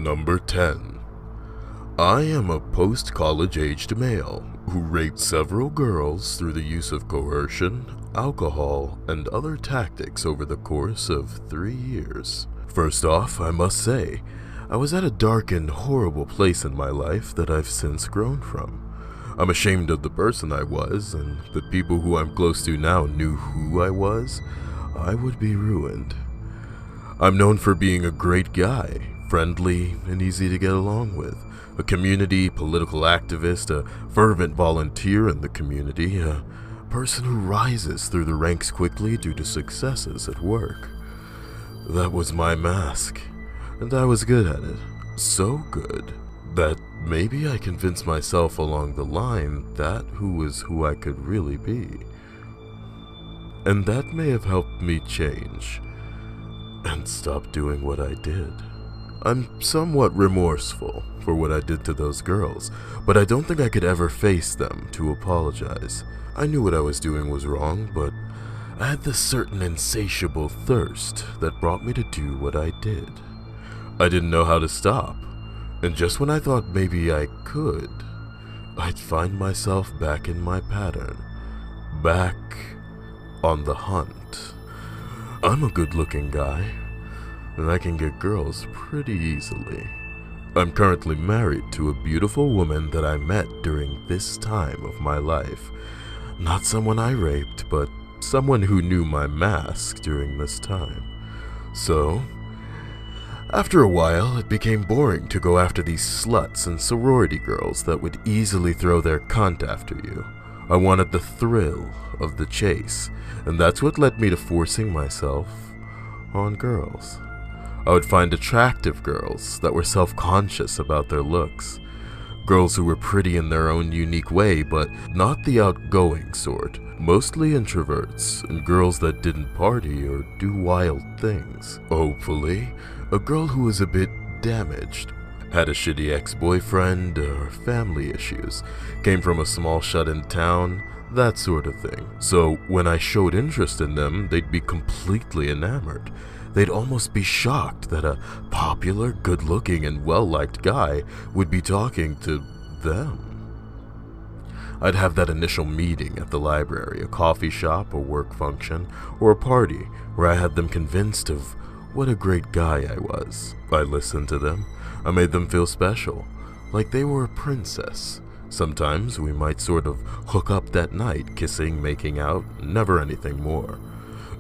Number 10. I am a post-college aged male who raped several girls through the use of coercion, alcohol, and other tactics over the course of 3 years. First off, I must say, I was at a dark and horrible place in my life that I've since grown from. I'm ashamed of the person I was, and if the people who I'm close to now knew who I was, I would be ruined. I'm known for being a great guy, friendly and easy to get along with, a community political activist, a fervent volunteer in the community, a person who rises through the ranks quickly due to successes at work. That was my mask, and I was good at it. So good that maybe I convinced myself along the line that who was who I could really be. And that may have helped me change and stop doing what I did. I'm somewhat remorseful for what I did to those girls, but I don't think I could ever face them to apologize. I knew what I was doing was wrong, but I had this certain insatiable thirst that brought me to do what I did. I didn't know how to stop, and just when I thought maybe I could, I'd find myself back in my pattern, back on the hunt. I'm a good-looking guy, and I can get girls pretty easily. I'm currently married to a beautiful woman that I met during this time of my life. Not someone I raped, but someone who knew my mask during this time. So, after a while, it became boring to go after these sluts and sorority girls that would easily throw their cunt after you. I wanted the thrill of the chase, and that's what led me to forcing myself on girls. I would find attractive girls that were self-conscious about their looks. Girls who were pretty in their own unique way, but not the outgoing sort. Mostly introverts, and girls that didn't party or do wild things. Hopefully, a girl who was a bit damaged, had a shitty ex-boyfriend or family issues, came from a small shut-in town, that sort of thing. So when I showed interest in them, they'd be completely enamored. They'd almost be shocked that a popular, good-looking, and well-liked guy would be talking to them. I'd have that initial meeting at the library, a coffee shop, a work function, or a party where I had them convinced of what a great guy I was. I listened to them. I made them feel special, like they were a princess. Sometimes we might sort of hook up that night, kissing, making out, never anything more.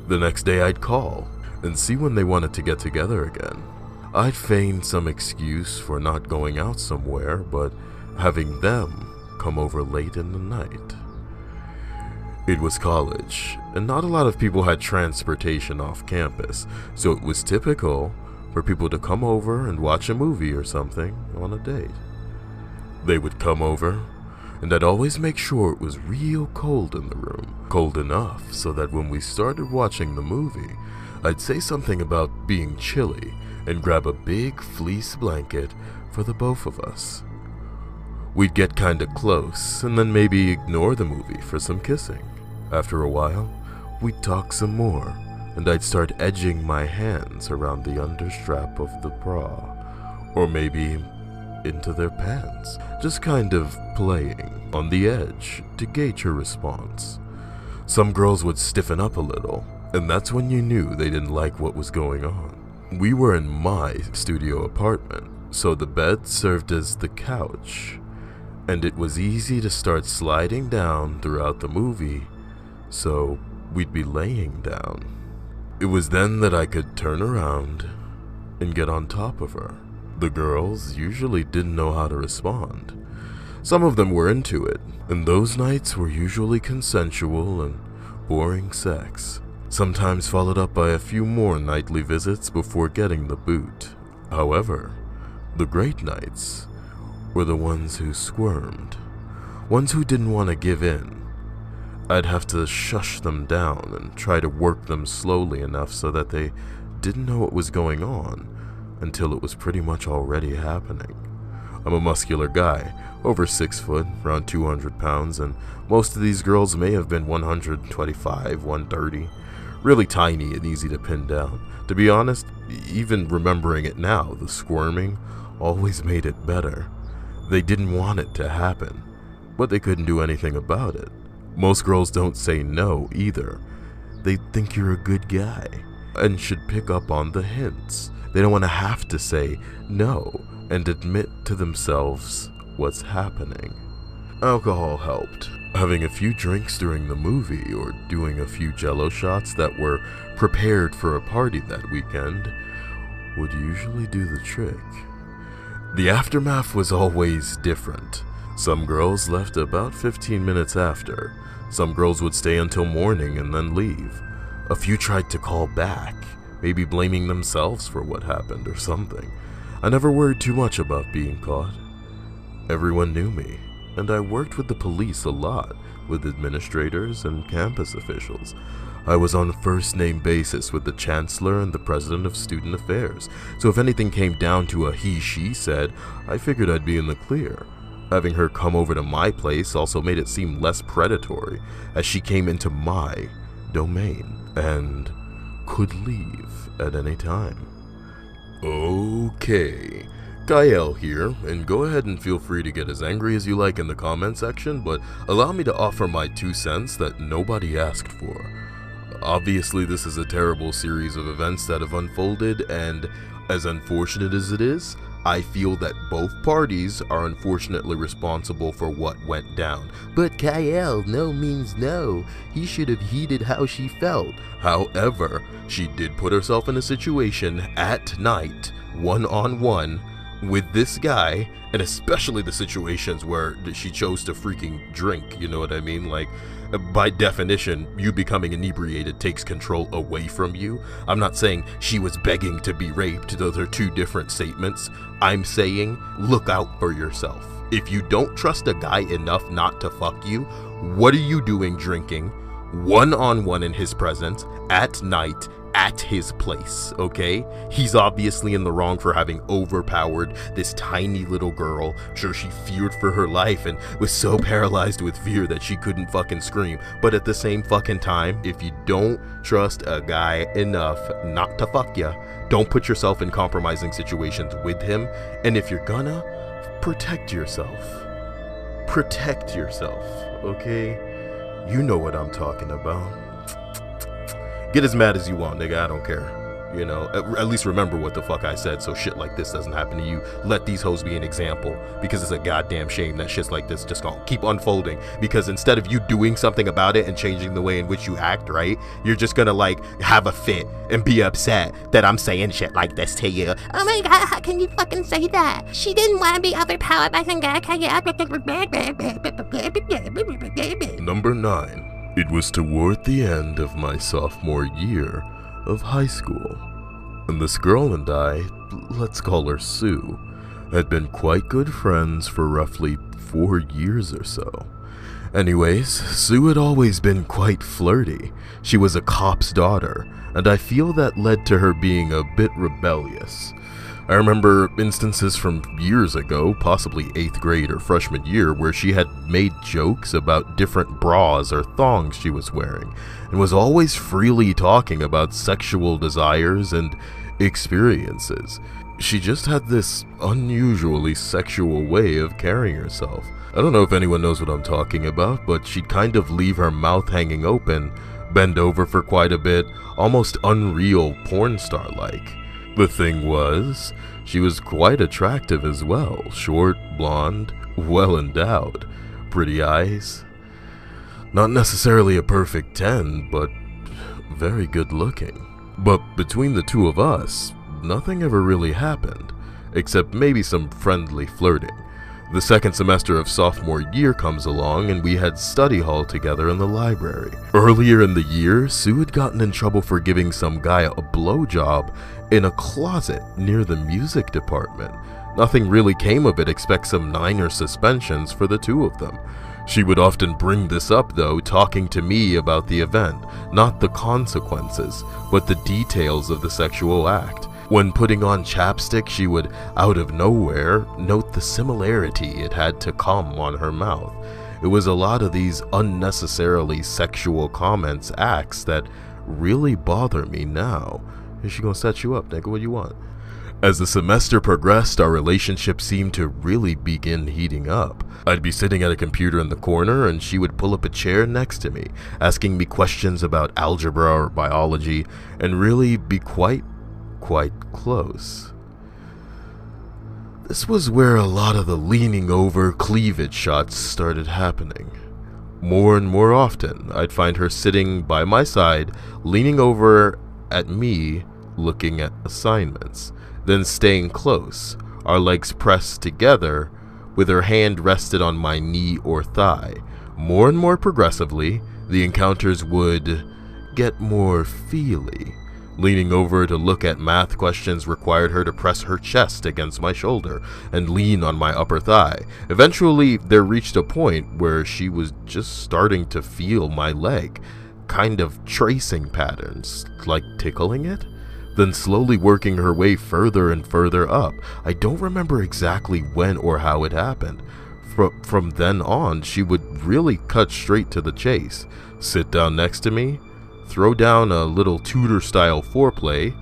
The next day I'd call and see when they wanted to get together again. I'd feign some excuse for not going out somewhere, but having them come over late in the night. It was college, and not a lot of people had transportation off campus, so it was typical for people to come over and watch a movie or something on a date. They would come over, and I'd always make sure it was real cold in the room, cold enough so that when we started watching the movie, I'd say something about being chilly and grab a big fleece blanket for the both of us. We'd get kinda close and then maybe ignore the movie for some kissing. After a while, we'd talk some more, and I'd start edging my hands around the understrap of the bra, or maybe into their pants, just kind of playing on the edge to gauge her response. Some girls would stiffen up a little, and that's when you knew they didn't like what was going on. We were in my studio apartment, so the bed served as the couch, and it was easy to start sliding down throughout the movie, so we'd be laying down. It was then that I could turn around and get on top of her. The girls usually didn't know how to respond. Some of them were into it, and those nights were usually consensual and boring sex, sometimes followed up by a few more nightly visits before getting the boot. However, the great nights were the ones who squirmed, ones who didn't want to give in. I'd have to shush them down and try to work them slowly enough so that they didn't know what was going on until it was pretty much already happening. I'm a muscular guy, over 6 foot, around 200 pounds, and most of these girls may have been 125, 130. Really tiny and easy to pin down. To be honest, even remembering it now, the squirming always made it better. They didn't want it to happen, but they couldn't do anything about it. Most girls don't say no either. They think you're a good guy and should pick up on the hints. They don't want to have to say no and admit to themselves what's happening. Alcohol helped. Having a few drinks during the movie or doing a few jello shots that were prepared for a party that weekend would usually do the trick. The aftermath was always different. Some girls left about 15 minutes after. Some girls would stay until morning and then leave. A few tried to call back, maybe blaming themselves for what happened or something. I never worried too much about being caught. Everyone knew me, and I worked with the police a lot, with administrators and campus officials. I was on a first-name basis with the chancellor and the president of student affairs, so if anything came down to a he-she said, I figured I'd be in the clear. Having her come over to my place also made it seem less predatory, as she came into my domain and could leave at any time. Okay, Kyle here, and go ahead and feel free to get as angry as you like in the comment section, but allow me to offer my 2 cents that nobody asked for. Obviously, this is a terrible series of events that have unfolded, and as unfortunate as it is, I feel that both parties are unfortunately responsible for what went down. But Kyle, no means no. He should have heeded how she felt. However, she did put herself in a situation at night, one-on-one, with this guy, and especially the situations where she chose to freaking drink, you know what I mean? Like, by definition, you becoming inebriated takes control away from you. I'm not saying she was begging to be raped, those are 2 different statements. I'm saying, look out for yourself. If you don't trust a guy enough not to fuck you, what are you doing drinking, one-on-one in his presence, at night, at his place, okay? He's obviously in the wrong for having overpowered this tiny little girl. Sure, she feared for her life and was so paralyzed with fear that she couldn't fucking scream. But at the same fucking time, if you don't trust a guy enough not to fuck ya, don't put yourself in compromising situations with him. And if you're gonna, protect yourself. Protect yourself, okay? You know what I'm talking about. Get as mad as you want, nigga, I don't care. You know, at least remember what the fuck I said so shit like this doesn't happen to you. Let these hoes be an example, because it's a goddamn shame that shits like this just gonna keep unfolding. Because instead of you doing something about it and changing the way in which you act, right, you're just gonna like have a fit and be upset that I'm saying shit like this to you. Oh my god, how can you fucking say that? She didn't want to be overpowered by some guy. Number 9. It was toward the end of my sophomore year of high school, and this girl and I, let's call her Sue, had been quite good friends for roughly 4 years or so. Anyways, Sue had always been quite flirty. She was a cop's daughter, and I feel that led to her being a bit rebellious. I remember instances from years ago, possibly 8th grade or freshman year, where she had made jokes about different bras or thongs she was wearing, and was always freely talking about sexual desires and experiences. She just had this unusually sexual way of carrying herself. I don't know if anyone knows what I'm talking about, but she'd kind of leave her mouth hanging open, bend over for quite a bit, almost unreal porn star-like. The thing was, she was quite attractive as well. Short, blonde, well endowed, pretty eyes. Not necessarily a perfect 10, but very good looking. But between the 2 of us, nothing ever really happened, except maybe some friendly flirting. The second semester of sophomore year comes along, and we had study hall together in the library. Earlier in the year, Sue had gotten in trouble for giving some guy a blowjob in a closet near the music department. Nothing really came of it except some minor suspensions for the 2 of them. She would often bring this up though, talking to me about the event, not the consequences, but the details of the sexual act. When putting on chapstick, she would, out of nowhere, note the similarity it had to cum on her mouth. It was a lot of these unnecessarily sexual comments, acts that really bother me now. Is she gonna set you up, nigga? What do you want? As the semester progressed, our relationship seemed to really begin heating up. I'd be sitting at a computer in the corner and she would pull up a chair next to me, asking me questions about algebra or biology, and really be quite close. This was where a lot of the leaning over cleavage shots started happening. More and more often, I'd find her sitting by my side, leaning over at me, looking at assignments, then staying close, our legs pressed together, with her hand rested on my knee or thigh. More and more progressively, the encounters would get more feely. Leaning over to look at math questions required her to press her chest against my shoulder and lean on my upper thigh. Eventually, there reached a point where she was just starting to feel my leg, kind of tracing patterns, like tickling it, then slowly working her way further and further up. I don't remember exactly when or how it happened. From then on, she would really cut straight to the chase, sit down next to me, throw down a little Tudor-style foreplay,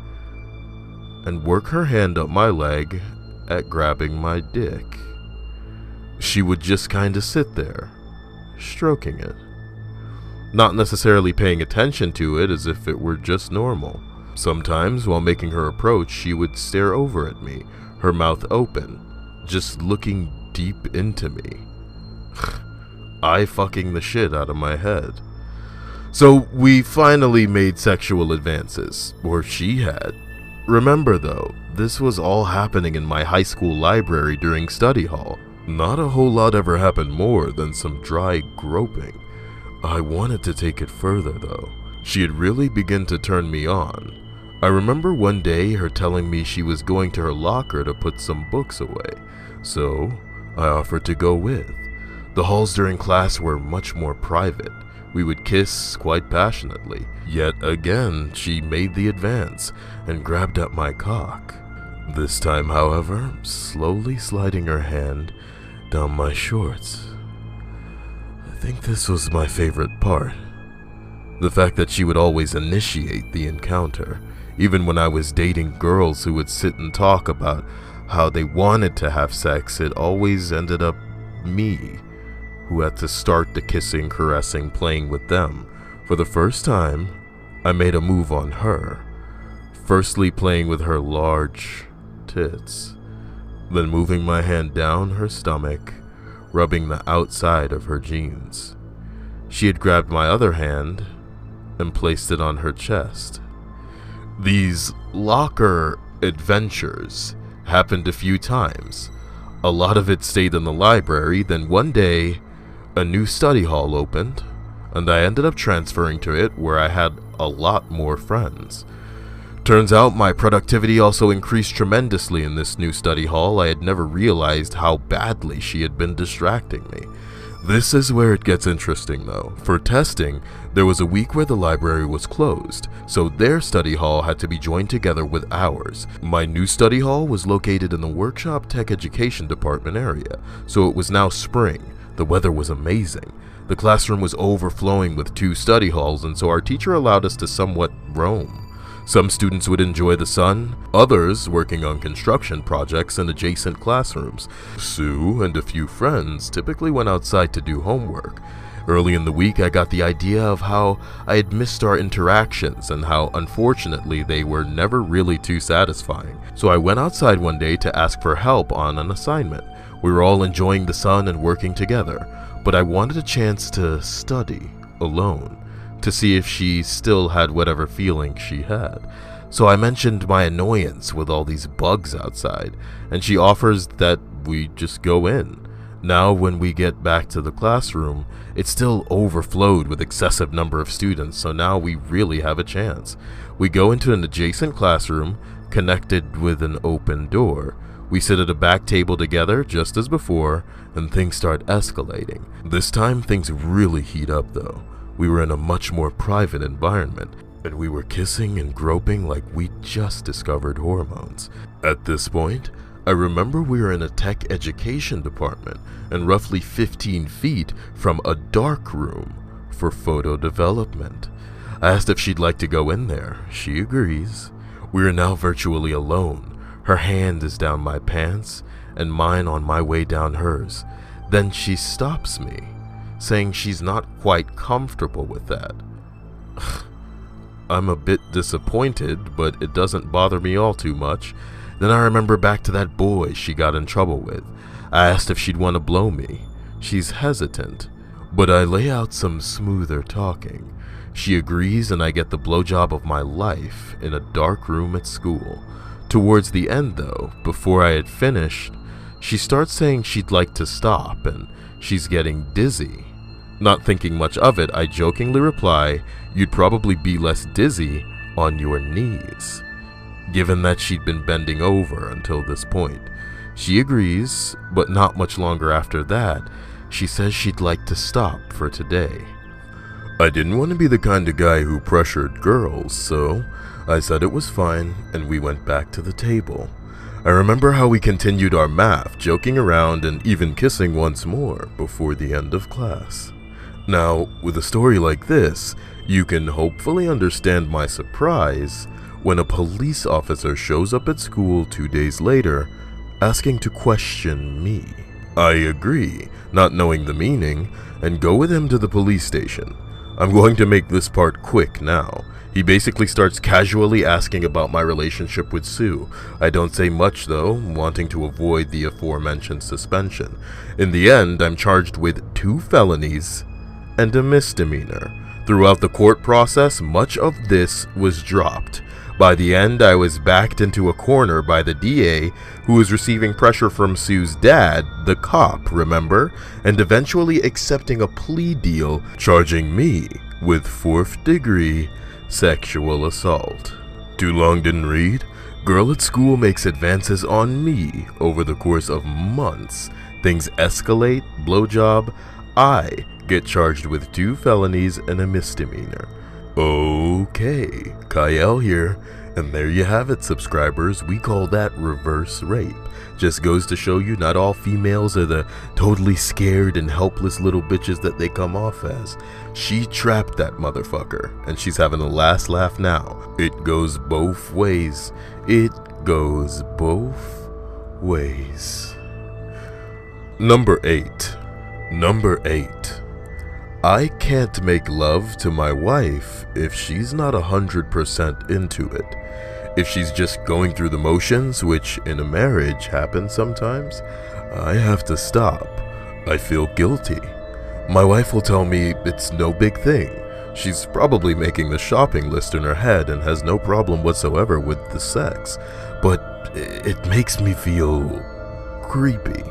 and work her hand up my leg at grabbing my dick. She would just kinda sit there, stroking it, not necessarily paying attention to it as if it were just normal. Sometimes, while making her approach, she would stare over at me, her mouth open, just looking deep into me. I fucking the shit out of my head. So we finally made sexual advances, or she had. Remember though, this was all happening in my high school library during study hall. Not a whole lot ever happened more than some dry groping. I wanted to take it further though. She had really begun to turn me on. I remember one day her telling me she was going to her locker to put some books away, so I offered to go with. The halls during class were much more private. We would kiss quite passionately. Yet again, she made the advance and grabbed at my cock. This time, however, slowly sliding her hand down my shorts. I think this was my favorite part. The fact that she would always initiate the encounter. Even when I was dating girls who would sit and talk about how they wanted to have sex, it always ended up me who had to start the kissing, caressing, playing with them. For the first time, I made a move on her, firstly playing with her large tits, then moving my hand down her stomach, rubbing the outside of her jeans. She had grabbed my other hand and placed it on her chest. These locker adventures happened a few times. A lot of it stayed in the library, then one day, a new study hall opened, and I ended up transferring to it where I had a lot more friends. Turns out my productivity also increased tremendously in this new study hall. I had never realized how badly she had been distracting me. This is where it gets interesting though. For testing, there was a week where the library was closed, so their study hall had to be joined together with ours. My new study hall was located in the workshop tech education department area, so it was now spring. The weather was amazing. The classroom was overflowing with 2 study halls, and so our teacher allowed us to somewhat roam. Some students would enjoy the sun, others working on construction projects in adjacent classrooms. Sue and a few friends typically went outside to do homework. Early in the week, I got the idea of how I had missed our interactions and how, unfortunately, they were never really too satisfying. So I went outside one day to ask for help on an assignment. We were all enjoying the sun and working together, but I wanted a chance to study alone, to see if she still had whatever feeling she had. So I mentioned my annoyance with all these bugs outside, and she offers that we just go in. Now when we get back to the classroom, it's still overflowed with excessive number of students, so now we really have a chance. We go into an adjacent classroom, connected with an open door. We sit at a back table together, just as before, and things start escalating. This time, things really heat up though. We were in a much more private environment, and we were kissing and groping like we just discovered hormones. At this point, I remember we were in a tech education department and roughly 15 feet from a dark room for photo development. I asked if she'd like to go in there. She agrees. We are now virtually alone. Her hand is down my pants and mine on my way down hers. Then she stops me, saying she's not quite comfortable with that. I'm a bit disappointed, but it doesn't bother me all too much. Then I remember back to that boy she got in trouble with. I asked if she'd want to blow me. She's hesitant, but I lay out some smoother talking. She agrees and I get the blowjob of my life in a dark room at school. Towards the end though, before I had finished, she starts saying she'd like to stop and she's getting dizzy. Not thinking much of it, I jokingly reply, "You'd probably be less dizzy on your knees," given that she'd been bending over until this point. She agrees, but not much longer after that, she says she'd like to stop for today. I didn't want to be the kind of guy who pressured girls, so I said it was fine and we went back to the table. I remember how we continued our math, joking around and even kissing once more before the end of class. Now, with a story like this, you can hopefully understand my surprise when a police officer shows up at school 2 days later asking to question me. I agree, not knowing the meaning, and go with him to the police station. I'm going to make this part quick now. He basically starts casually asking about my relationship with Sue. I don't say much though, wanting to avoid the aforementioned suspension. In the end, I'm charged with 2 felonies and a misdemeanor. Throughout the court process, much of this was dropped. By the end, I was backed into a corner by the DA, who was receiving pressure from Sue's dad, the cop, remember? And eventually accepting a plea deal, charging me with 4th degree sexual assault. Too long didn't read? Girl at school makes advances on me over the course of months. Things escalate, blowjob. I get charged with 2 felonies and a misdemeanor. Okay, Kyle here, and there you have it, subscribers. We call that reverse rape. Just goes to show you not all females are the totally scared and helpless little bitches that they come off as. She trapped that motherfucker, and she's having a last laugh now. It goes both ways. It goes both ways. Number 8. I can't make love to my wife if she's not 100% into it. If she's just going through the motions, which in a marriage happens sometimes, I have to stop. I feel guilty. My wife will tell me it's no big thing. She's probably making the shopping list in her head and has no problem whatsoever with the sex, but it makes me feel creepy.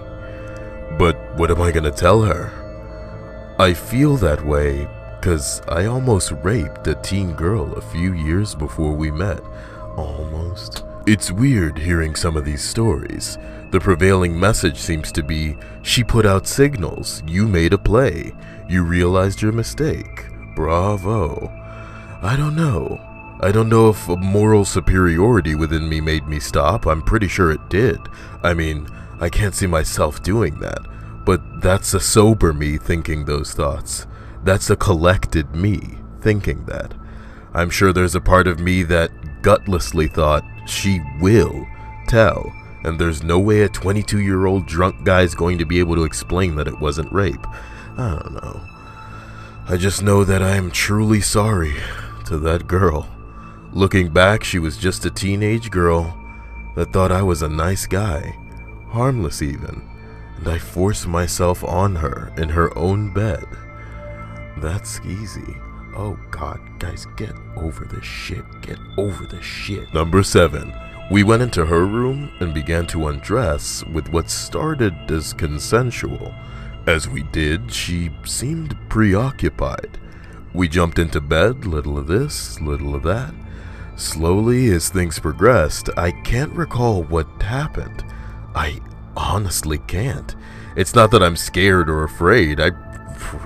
But what am I gonna tell her? I feel that way because I almost raped a teen girl a few years before we met. Almost. It's weird hearing some of these stories. The prevailing message seems to be, she put out signals, you made a play, you realized your mistake, bravo. I don't know. I don't know if a moral superiority within me made me stop. I'm pretty sure it did. I mean, I can't see myself doing that. But that's a sober me thinking those thoughts. That's a collected me thinking that. I'm sure there's a part of me that gutlessly thought, she will tell, and there's no way a 22-year-old drunk guy's going to be able to explain that it wasn't rape. I don't know. I just know that I am truly sorry to that girl. Looking back, she was just a teenage girl that thought I was a nice guy, harmless even, and I forced myself on her in her own bed. That's skeezy. Oh God, guys, get over this shit. Get over this shit. Number 7. We went into her room and began to undress with what started as consensual. As we did, she seemed preoccupied. We jumped into bed, little of this, little of that. Slowly, as things progressed, I can't recall what happened. I honestly can't. It's not that I'm scared or afraid. I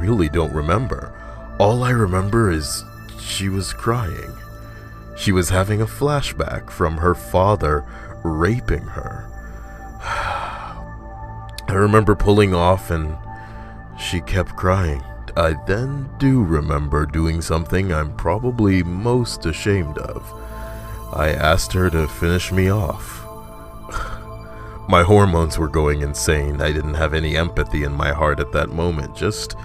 really don't remember. All I remember is she was crying. She was having a flashback from her father raping her. I remember pulling off and she kept crying. I then do remember doing something I'm probably most ashamed of. I asked her to finish me off. My hormones were going insane. I didn't have any empathy in my heart at that moment, just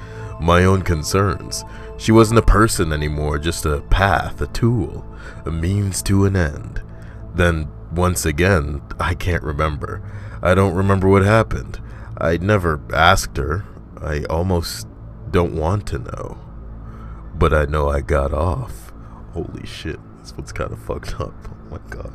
my own concerns. She wasn't a person anymore, just a path, a tool, a means to an end. Then, once again, I can't remember. I don't remember what happened. I never asked her. I almost don't want to know. But I know I got off. Holy shit, this one's kind of fucked up. Oh my god.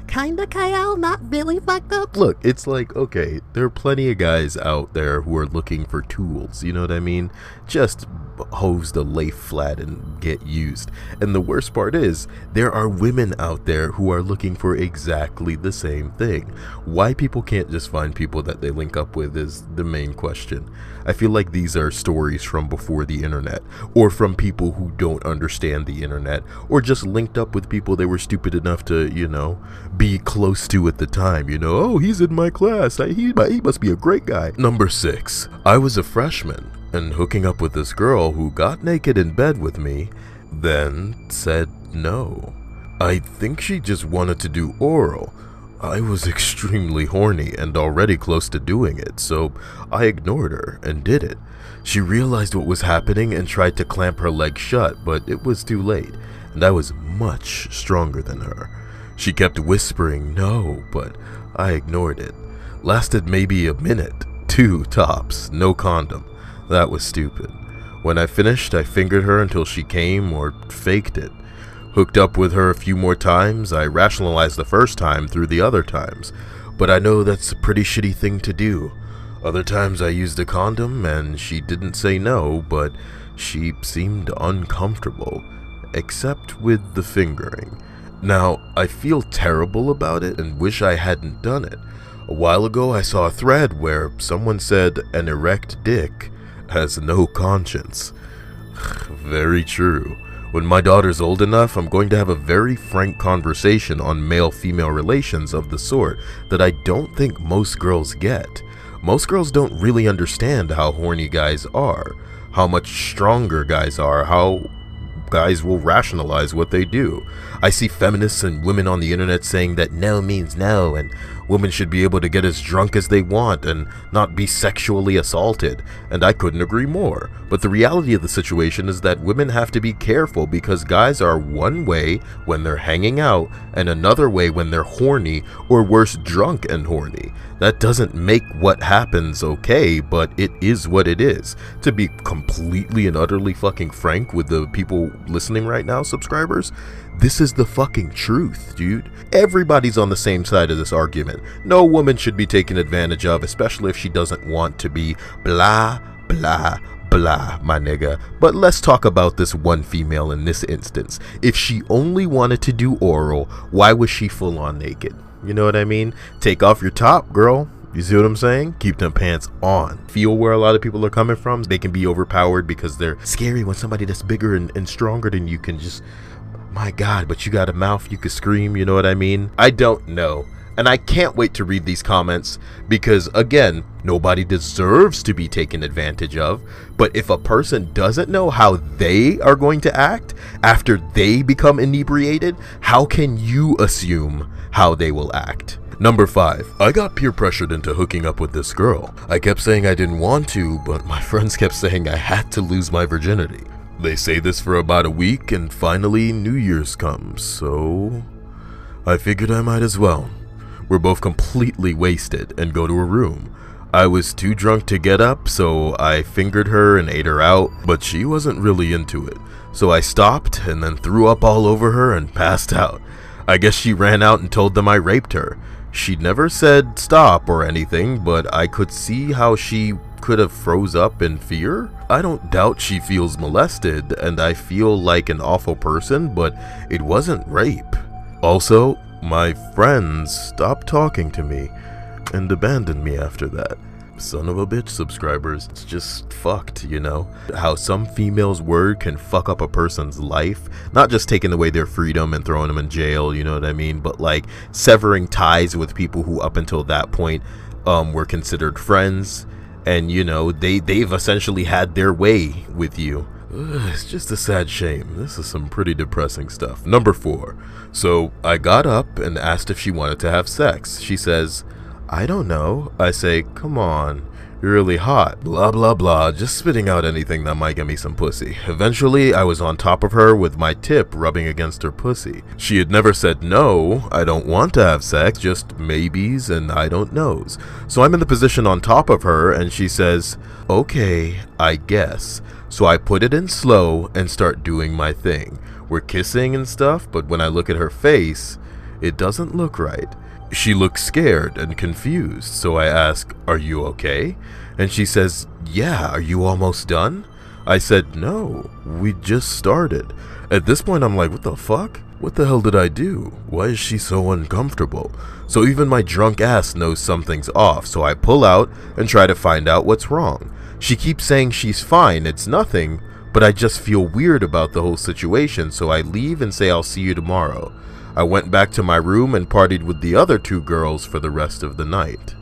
Kinda, Kyle, not really fucked up. Look, it's like, okay, there are plenty of guys out there who are looking for tools, you know what I mean? Just hoes to lay flat and get used. And the worst part is, there are women out there who are looking for exactly the same thing. Why people can't just find people that they link up with is the main question. I feel like these are stories from before the internet, or from people who don't understand the internet, or just linked up with people they were stupid enough to, you know, be close to at the time, you know. Oh, he's in my class, he must be a great guy. Number 6, I was a freshman and hooking up with this girl who got naked in bed with me, then said no. I think she just wanted to do oral. I was extremely horny and already close to doing it, so I ignored her and did it. She realized what was happening and tried to clamp her leg shut, but it was too late, and I was much stronger than her. She kept whispering no, but I ignored it. Lasted maybe a minute, 2 tops, no condom. That was stupid. When I finished, I fingered her until she came or faked it. Hooked up with her a few more times. I rationalized the first time through the other times, but I know that's a pretty shitty thing to do. Other times I used a condom and she didn't say no, but she seemed uncomfortable, except with the fingering. Now, I feel terrible about it and wish I hadn't done it. A while ago I saw a thread where someone said an erect dick has no conscience. Very true. When my daughter's old enough, I'm going to have a very frank conversation on male-female relations of the sort that I don't think most girls get. Most girls don't really understand how horny guys are, how much stronger guys are, how guys will rationalize what they do. I see feminists and women on the internet saying that no means no, and women should be able to get as drunk as they want and not be sexually assaulted, and I couldn't agree more. But the reality of the situation is that women have to be careful because guys are one way when they're hanging out and another way when they're horny, or worse, drunk and horny. That doesn't make what happens okay, but it is what it is. To be completely and utterly fucking frank with the people listening right now, subscribers, this is the fucking truth, dude. Everybody's on the same side of this argument. No woman should be taken advantage of, especially if she doesn't want to be blah, blah, blah, my nigga. But let's talk about this one female in this instance. If she only wanted to do oral, why was she full on naked? You know what I mean? Take off your top, girl. You see what I'm saying? Keep them pants on. Feel where a lot of people are coming from. They can be overpowered because they're scary when somebody that's bigger and stronger than you can just, my God, but you got a mouth, you can scream, you know what I mean? I don't know. And I can't wait to read these comments because, again, nobody deserves to be taken advantage of. But if a person doesn't know how they are going to act after they become inebriated, how can you assume how they will act? Number 5, I got peer pressured into hooking up with this girl. I kept saying I didn't want to, but my friends kept saying I had to lose my virginity. They say this for about a week, and finally New Year's comes, so I figured I might as well. We're both completely wasted and go to a room. I was too drunk to get up, so I fingered her and ate her out, but she wasn't really into it. So I stopped and then threw up all over her and passed out. I guess she ran out and told them I raped her. She never said stop or anything, but I could see how she could have froze up in fear. I don't doubt she feels molested, and I feel like an awful person, but it wasn't rape. Also, my friends stopped talking to me and abandoned me after that. Son of a bitch, subscribers. It's just fucked, you know? How some female's word can fuck up a person's life. Not just taking away their freedom and throwing them in jail, you know what I mean? But like severing ties with people who up until that point were considered friends. And you know, they've essentially had their way with you. It's just a sad shame. This is some pretty depressing stuff. Number 4. So I got up and asked if she wanted to have sex. She says, I don't know. I say, come on, you're really hot. Blah, blah, blah, just spitting out anything that might get me some pussy. Eventually, I was on top of her with my tip rubbing against her pussy. She had never said no, I don't want to have sex, just maybes and I don't knows. So I'm in the position on top of her and she says, okay, I guess. So I put it in slow and start doing my thing. We're kissing and stuff, but when I look at her face, it doesn't look right. She looks scared and confused, so I ask, are you okay? And she says, yeah, are you almost done? I said, no, we just started. At this point, I'm like, what the fuck? What the hell did I do? Why is she so uncomfortable? So even my drunk ass knows something's off, so I pull out and try to find out what's wrong. She keeps saying she's fine, it's nothing, but I just feel weird about the whole situation, so I leave and say I'll see you tomorrow. I went back to my room and partied with the other 2 girls for the rest of the night.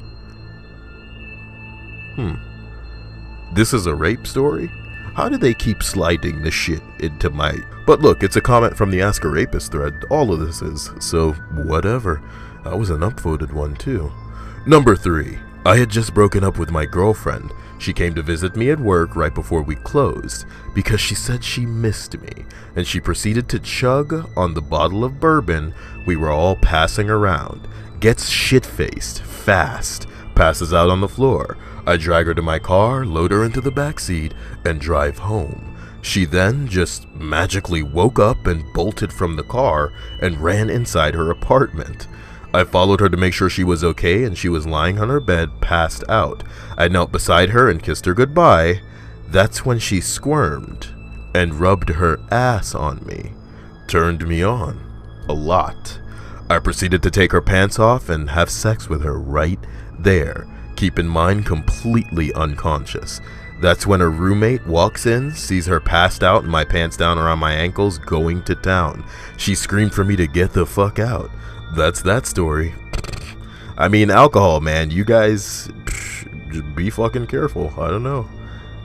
This is a rape story? How do they keep sliding this shit into my... But look, it's a comment from the Ask a Rapist thread. All of this is, so whatever. That was an upvoted one too. Number 3. I had just broken up with my girlfriend. She came to visit me at work right before we closed because she said she missed me, and she proceeded to chug on the bottle of bourbon we were all passing around, gets shit-faced fast, passes out on the floor. I drag her to my car, load her into the backseat, and drive home. She then just magically woke up and bolted from the car and ran inside her apartment. I followed her to make sure she was okay, and she was lying on her bed, passed out. I knelt beside her and kissed her goodbye. That's when she squirmed and rubbed her ass on me. Turned me on. A lot. I proceeded to take her pants off and have sex with her right there. Keep in mind, completely unconscious. That's when her roommate walks in, sees her passed out and my pants down around my ankles, going to town. She screamed for me to get the fuck out. That's that story. I mean, alcohol, man. You guys, just be fucking careful. I don't know.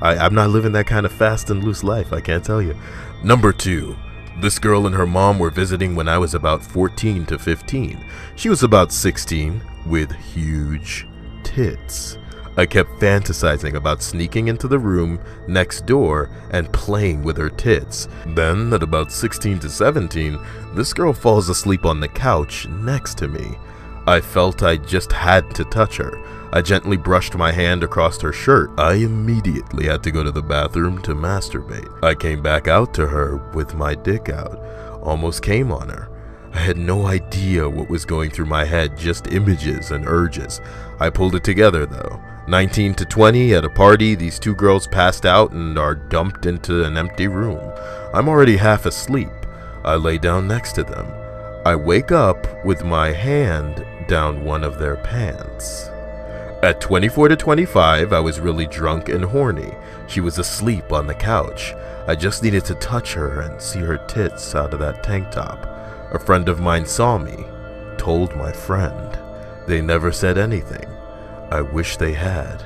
I'm not living that kind of fast and loose life, I can't tell you. Number 2. This girl and her mom were visiting when I was about 14 to 15. She was about 16 with huge tits. I kept fantasizing about sneaking into the room next door and playing with her tits. Then, at about 16 to 17, this girl falls asleep on the couch next to me. I felt I just had to touch her. I gently brushed my hand across her shirt. I immediately had to go to the bathroom to masturbate. I came back out to her with my dick out. Almost came on her. I had no idea what was going through my head, just images and urges. I pulled it together though. 19 to 20 at a party, these 2 girls passed out and are dumped into an empty room. I'm already half asleep. I lay down next to them. I wake up with my hand down one of their pants. At 24 to 25, I was really drunk and horny. She was asleep on the couch. I just needed to touch her and see her tits out of that tank top. A friend of mine saw me, told my friend. They never said anything. I wish they had.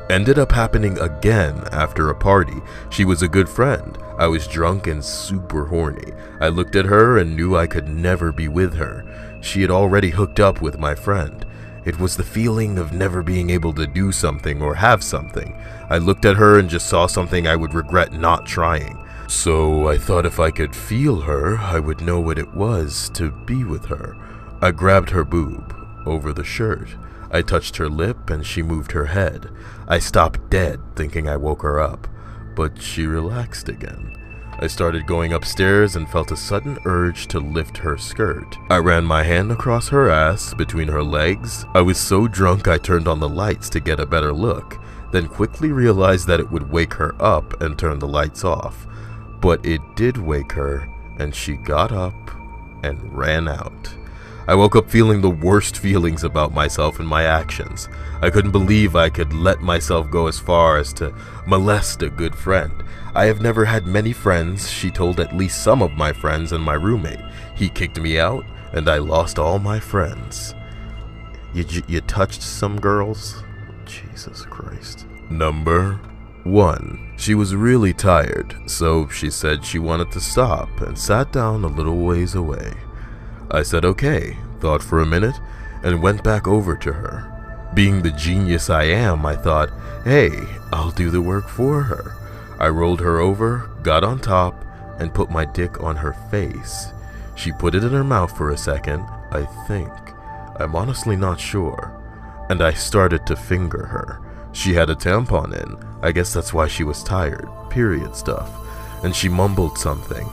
Ended up happening again after a party. She was a good friend. I was drunk and super horny. I looked at her and knew I could never be with her. She had already hooked up with my friend. It was the feeling of never being able to do something or have something. I looked at her and just saw something I would regret not trying. So I thought if I could feel her, I would know what it was to be with her. I grabbed her boob over the shirt. I touched her lip and she moved her head. I stopped dead, thinking I woke her up, but she relaxed again. I started going upstairs and felt a sudden urge to lift her skirt. I ran my hand across her ass, between her legs. I was so drunk I turned on the lights to get a better look, then quickly realized that it would wake her up and turn the lights off. But it did wake her, and she got up and ran out. I woke up feeling the worst feelings about myself and my actions. I couldn't believe I could let myself go as far as to molest a good friend. I have never had many friends, she told at least some of my friends and my roommate. He kicked me out, and I lost all my friends. You touched some girls? Jesus Christ. Number 1. She was really tired, so she said she wanted to stop and sat down a little ways away. I said okay, thought for a minute, and went back over to her. Being the genius I am, I thought, hey, I'll do the work for her. I rolled her over, got on top, and put my dick on her face. She put it in her mouth for a second, I think. I'm honestly not sure. And I started to finger her. She had a tampon in. I guess that's why she was tired. Period stuff. And she mumbled something.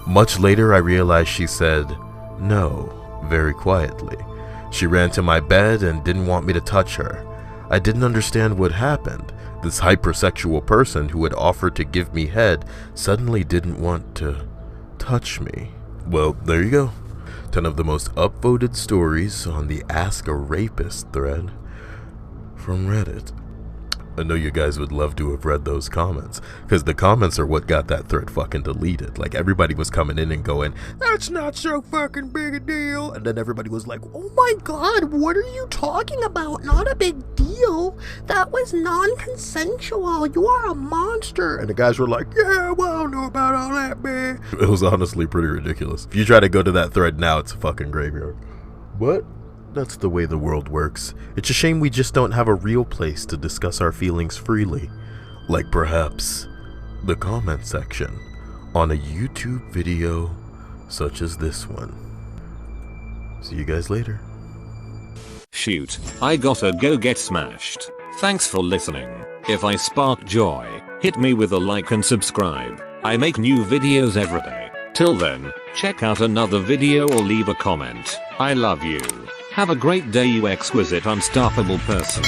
Much later, I realized she said, no, very quietly. She ran to my bed and didn't want me to touch her. I didn't understand what happened. This hypersexual person who had offered to give me head suddenly didn't want to touch me. Well, there you go. 10 of the most upvoted stories on the Ask a Rapist thread from Reddit. I know you guys would love to have read those comments, because the comments are what got that thread fucking deleted. Like, everybody was coming in and going, that's not so fucking big a deal. And then everybody was like, Oh my god, what are you talking about? Not a big deal. That was non-consensual. You are a monster. and the guys were like, yeah, well, I don't know about all that, man. It was honestly pretty ridiculous. If you try to go to that thread now, it's a fucking graveyard. But that's the way the world works. It's a shame we just don't have a real place to discuss our feelings freely. Like perhaps the comment section on a YouTube video such as this one. See you guys later. Shoot, I gotta go get smashed. Thanks for listening. If I sparked joy, hit me with a like and subscribe. I make new videos every day. Till then, check out another video or leave a comment. I love you. Have a great day, you exquisite unstoppable person.